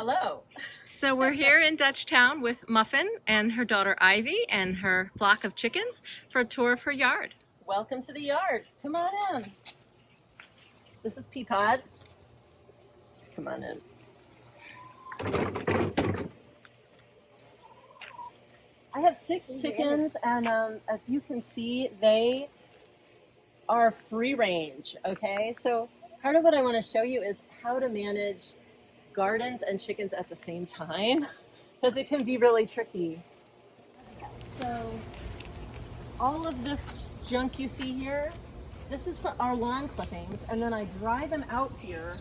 Hello. So we're here in Dutchtown with Muffin and her daughter Ivy and her flock of chickens for a tour of her yard. Welcome to the yard. Come on in. This is Peapod. Come on in. I have 6 chickens, and as you can see, they are free range, okay? So part of what I want to show you is how to manage gardens and chickens at the same time, because it can be really tricky. So all of this junk you see here, this is for our lawn clippings, and then I dry them out here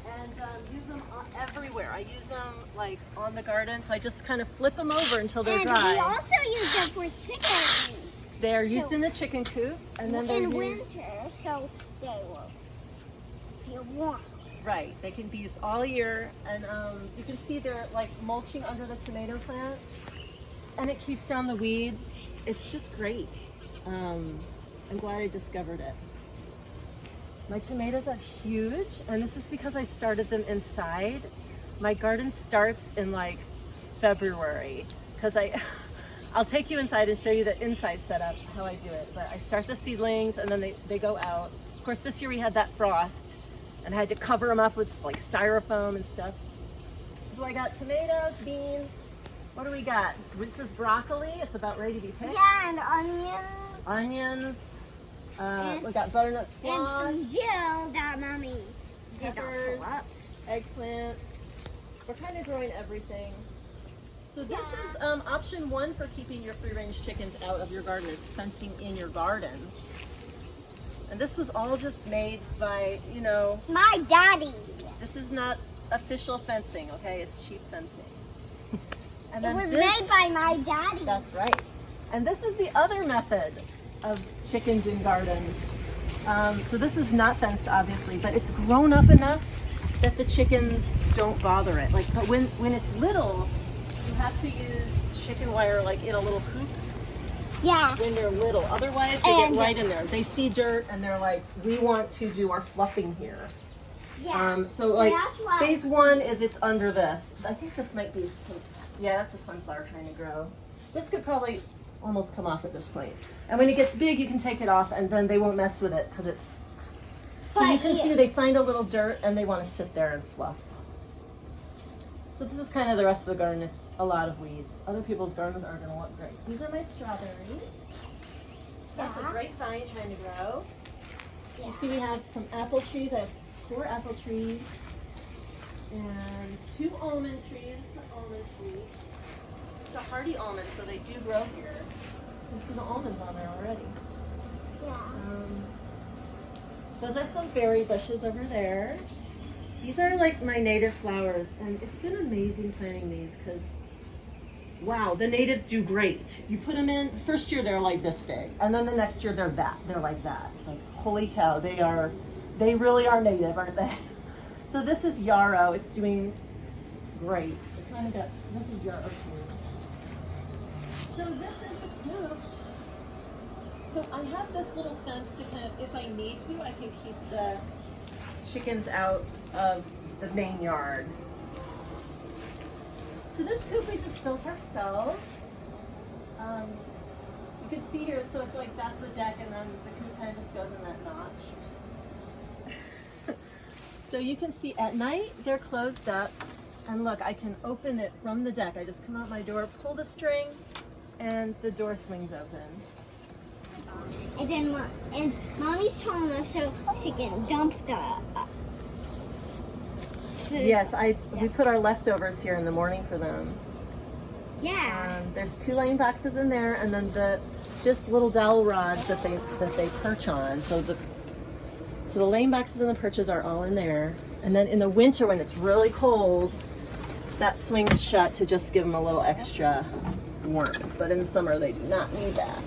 and use them everywhere. I use them like on the garden, so I just kind of flip them over until they're dry. And we also use them for chickens. They're used in the chicken coop, and then they're in used winter, so they will feel warm. Right, they can be used all year, and you can see they're like mulching under the tomato plants, and it keeps down the weeds. It's just great. I'm glad I discovered it. My tomatoes are huge, and this is because I started them inside. My garden starts in like February, because I'll take you inside and show you the inside setup, how I do it. But I start the seedlings, and then they go out. Of course, this year we had that frost, and I had to cover them up with like styrofoam and stuff. So I got tomatoes, beans. What do we got? This is broccoli. It's about ready to be picked. Yeah, and onions. Onions. We got butternut squash. And some dill that Mommy did Peppers, not pull up. eggplants. We're kind of growing everything. So this is option 1 for keeping your free-range chickens out of your garden, is fencing in your garden. And this was all just made by, you know, My daddy. this is not official fencing, okay? It's cheap fencing. And It was made by my daddy. That's right. And this is the other method of chickens in gardens. So this is not fenced, obviously, but it's grown up enough that the chickens don't bother it. Like, but when it's little, you have to use chicken wire like in a little coop. Yeah. When they're little. Otherwise, they get right in there. They see dirt and they're like, we want to do our fluffing here. Yeah. So like that's why. phase 1 is it's under this. I think this might be some, yeah, that's a sunflower trying to grow. This could probably almost come off at this point. And when it gets big, you can take it off, and then they won't mess with it because it's. So you can see they find a little dirt and they want to sit there and fluff. So this is kind of the rest of the garden. It's a lot of weeds. Other people's gardens are going to look great. These are my strawberries. That's a grapevine trying to grow. Yeah. You see we have some apple trees. I have 4 apple trees and 2 almond trees. The almond tree. It's a hardy almond, so they do grow here. You see the almonds on there already. Yeah. Those are some berry bushes over there. These are like my native flowers, and it's been amazing planting these because, wow, the natives do great. You put them in, the first year they're like this big, and then the next year they're like that. It's like, holy cow, they really are native, aren't they? So this is yarrow, it's doing great. It kind of got, this is yarrow too. So this is the coop. So I have this little fence to kind of, if I need to, I can keep the chickens out of the main yard. So this coop we just built ourselves. You can see here, so it's like that's the deck, and then the coop kind of just goes in that notch. So you can see at night they're closed up, and look, I can open it from the deck. I just come out my door, pull the string, and the door swings open. And then Mommy's telling us so she can dump the food. Yes, we put our leftovers here in the morning for them. Yeah. There's 2 laying boxes in there, and then just little dowel rods that they perch on. So the laying boxes and the perches are all in there. And then in the winter when it's really cold, that swings shut to just give them a little extra warmth. But in the summer they do not need that.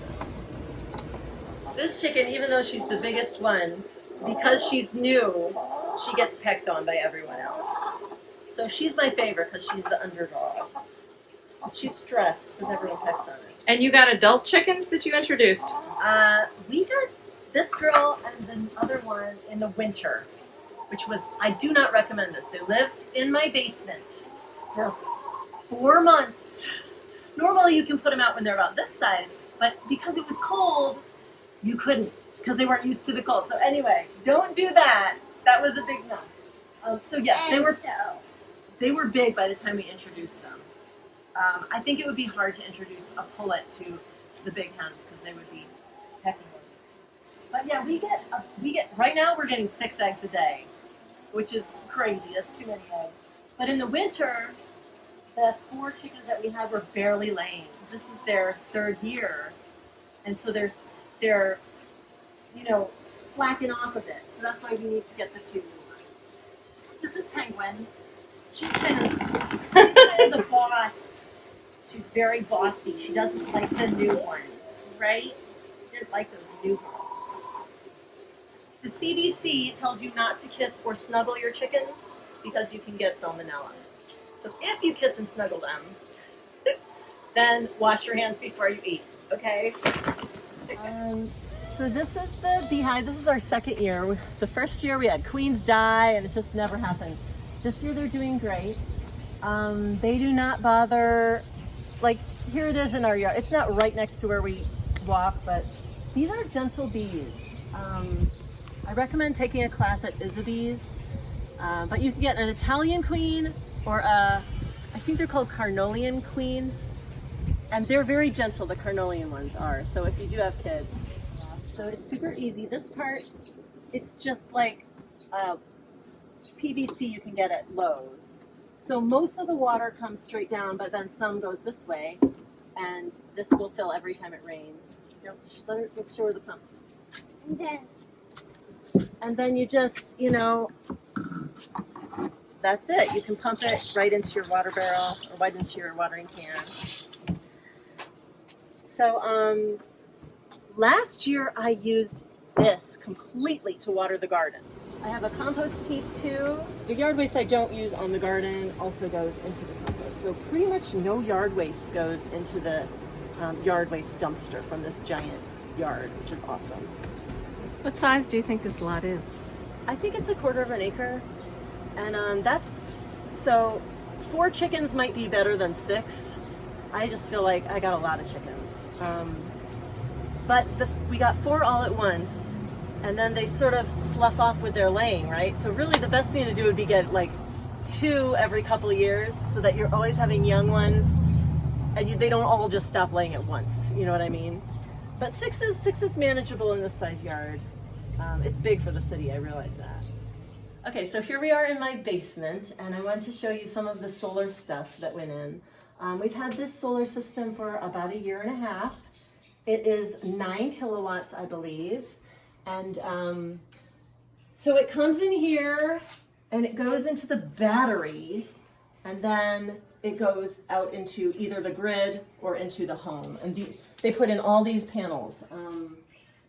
This chicken, even though she's the biggest one, because she's new, she gets pecked on by everyone else. So she's my favorite because she's the underdog. She's stressed because everyone pecks on her. And you got adult chickens that you introduced? We got this girl and the other one in the winter. which was, I do not recommend this. They lived in my basement for 4 months. Normally you can put them out when they're about this size, but because it was cold, you couldn't, because they weren't used to the cold. So anyway, don't do that. That was a big no. So yes, they were big by the time we introduced them. I think it would be hard to introduce a pullet to the big hens because they would be pecking them. But yeah, we get right now we're getting 6 eggs a day, which is crazy. That's too many eggs. But in the winter, the 4 chickens that we had were barely laying. This is their 3rd year, and so they're slacking off a bit. So that's why we need to get the 2 new ones. This is Penguin. She's kind of the boss. She's very bossy. She doesn't like the new ones, right? She didn't like those new ones. The CDC tells you not to kiss or snuggle your chickens because you can get salmonella. So if you kiss and snuggle them, then wash your hands before you eat, okay? So this is the beehive. This is our 2nd year. The first year we had queens die and it just never happened. This year they're doing great. They do not bother, like here it is in our yard. It's not right next to where we walk, but these are gentle bees. I recommend taking a class at Isabee's, but you can get an Italian queen or I think they're called Carnolian queens, and they're very gentle, the Carnolian ones are, so if you do have kids. So it's super easy. This part, it's just like PVC you can get at Lowe's. So most of the water comes straight down, but then some goes this way, and this will fill every time it rains. Let's show her the pump. And then you just, that's it. You can pump it right into your water barrel or right into your watering can. So last year I used this completely to water the gardens. I have a compost heap too. The yard waste I don't use on the garden also goes into the compost. So pretty much no yard waste goes into the yard waste dumpster from this giant yard, which is awesome. What size do you think this lot is? I think it's 1/4 of an acre. And so 4 chickens might be better than 6. I just feel like I got a lot of chickens. But we got 4 all at once, and then they sort of slough off with their laying, right? So really the best thing to do would be get like 2 every couple of years so that you're always having young ones and they don't all just stop laying at once, you know what I mean? But 6 is manageable in this size yard. It's big for the city, I realize that. Okay, so here we are in my basement, and I want to show you some of the solar stuff that went in. We've had this solar system for about 1.5 years. It is 9 kilowatts, I believe. And so it comes in here and it goes into the battery, and then it goes out into either the grid or into the home. And they put in all these panels.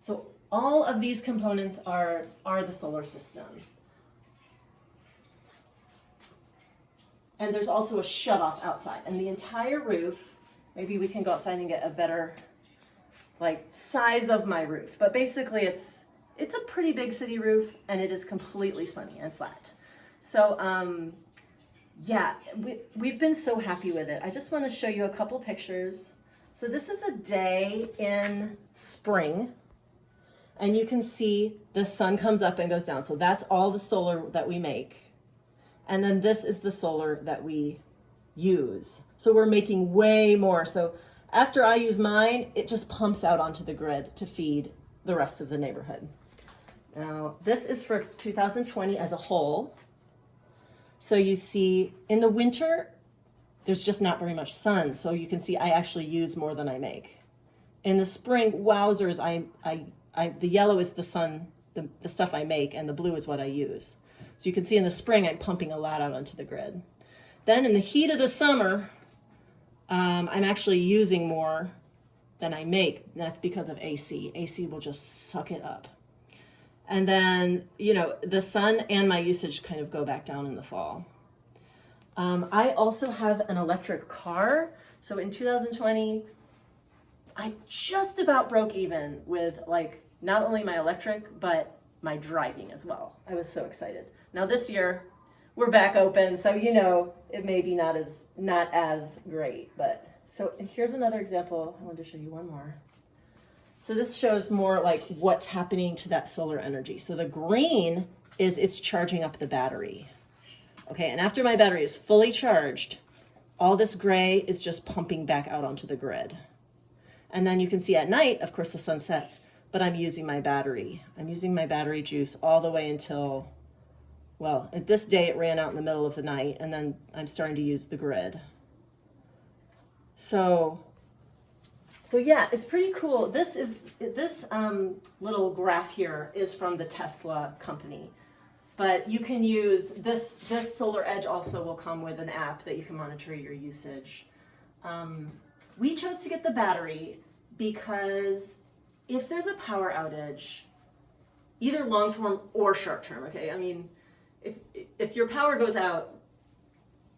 So all of these components are the solar system. And there's also a shut-off outside. And the entire roof, maybe we can go outside and get a better size of my roof. But basically it's a pretty big city roof, and it is completely sunny and flat. So yeah, we've been so happy with it. I just want to show you a couple pictures. So this is a day in spring, and you can see the sun comes up and goes down. So that's all the solar that we make. And then this is the solar that we use. So we're making way more. So after I use mine, it just pumps out onto the grid to feed the rest of the neighborhood. Now, this is for 2020 as a whole. So you see in the winter, there's just not very much sun. So you can see I actually use more than I make. In the spring, wowzers, the yellow is the sun, the stuff I make, and the blue is what I use. So you can see in the spring, I'm pumping a lot out onto the grid. Then in the heat of the summer, I'm actually using more than I make. And that's because of AC. AC will just suck it up. And then, the sun and my usage kind of go back down in the fall. I also have an electric car. So in 2020, I just about broke even with not only my electric, but my driving as well. I was so excited. Now this year we're back open, so you know it may be not as great, but so here's another example. I wanted to show you one more. So this shows more like what's happening to that solar energy. So the green is it's charging up the battery. Okay, and after my battery is fully charged, all this gray is just pumping back out onto the grid. And then you can see at night, of course, the sun sets, but I'm using my battery. I'm using my battery juice all the way until, well, at this day it ran out in the middle of the night, and then I'm starting to use the grid. So yeah, it's pretty cool. This little graph here is from the Tesla company. But you can use this Solar Edge also will come with an app that you can monitor your usage. We chose to get the battery because if there's a power outage, either long-term or short-term, okay? I mean, if your power goes out,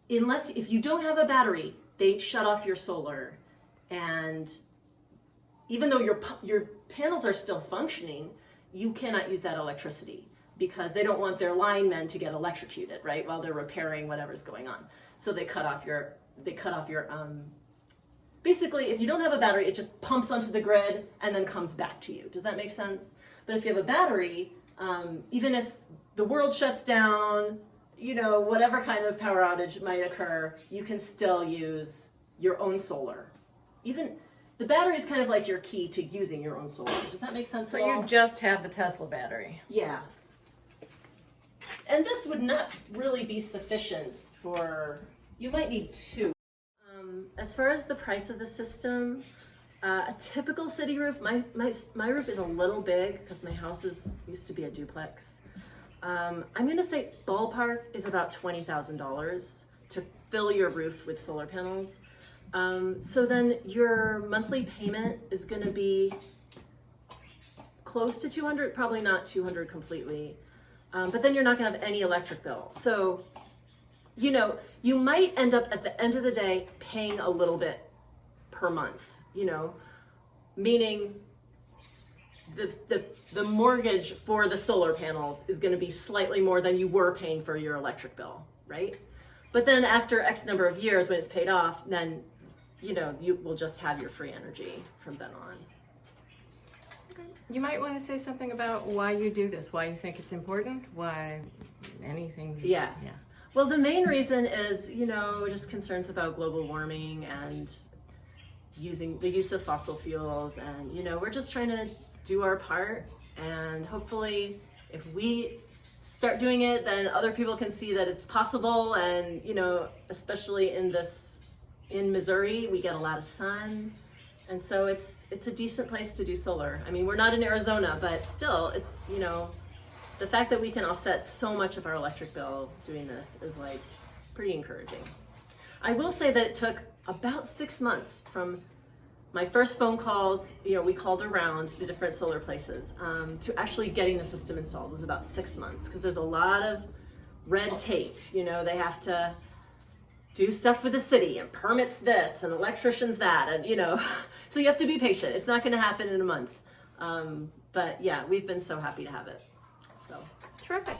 if you don't have a battery, they shut off your solar. And even though your panels are still functioning, you cannot use that electricity because they don't want their linemen to get electrocuted, right, while they're repairing whatever's going on. So they cut off your basically, if you don't have a battery, it just pumps onto the grid and then comes back to you. Does that make sense? But if you have a battery, even if the world shuts down, you know, whatever kind of power outage might occur, you can still use your own solar. Even the battery is kind of like your key to using your own solar. Does that make sense? So you just have the Tesla battery. Yeah. And this would not really be sufficient for, you might need two. As far as the price of the system, a typical city roof, my roof is a little big because my house used to be a duplex. I'm gonna say ballpark is about $20,000 to fill your roof with solar panels. So then your monthly payment is gonna be close to 200, probably not 200 completely. But then you're not gonna have any electric bill. So, you know, you might end up at the end of the day paying a little bit per month, you know, meaning the mortgage for the solar panels is gonna be slightly more than you were paying for your electric bill, right? But then after X number of years when it's paid off, then, you know, you will just have your free energy from then on. You might want to say something about why you do this, why you think it's important, why anything. Yeah. Well, the main reason is, you know, just concerns about global warming and the use of fossil fuels. And, you know, we're just trying to do our part. And hopefully if we start doing it, then other people can see that it's possible. And, you know, especially in Missouri, we get a lot of sun. And so it's a decent place to do solar. I mean, we're not in Arizona, but still, it's, you know, the fact that we can offset so much of our electric bill doing this is like pretty encouraging. I will say that it took about 6 months from my first phone calls, you know, we called around to different solar places, to actually getting the system installed was about 6 months because there's a lot of red tape. You know, they have to do stuff for the city and permits this and electricians that, and you know, so you have to be patient. It's not going to happen in a month. But yeah, we've been so happy to have it. So Terrific.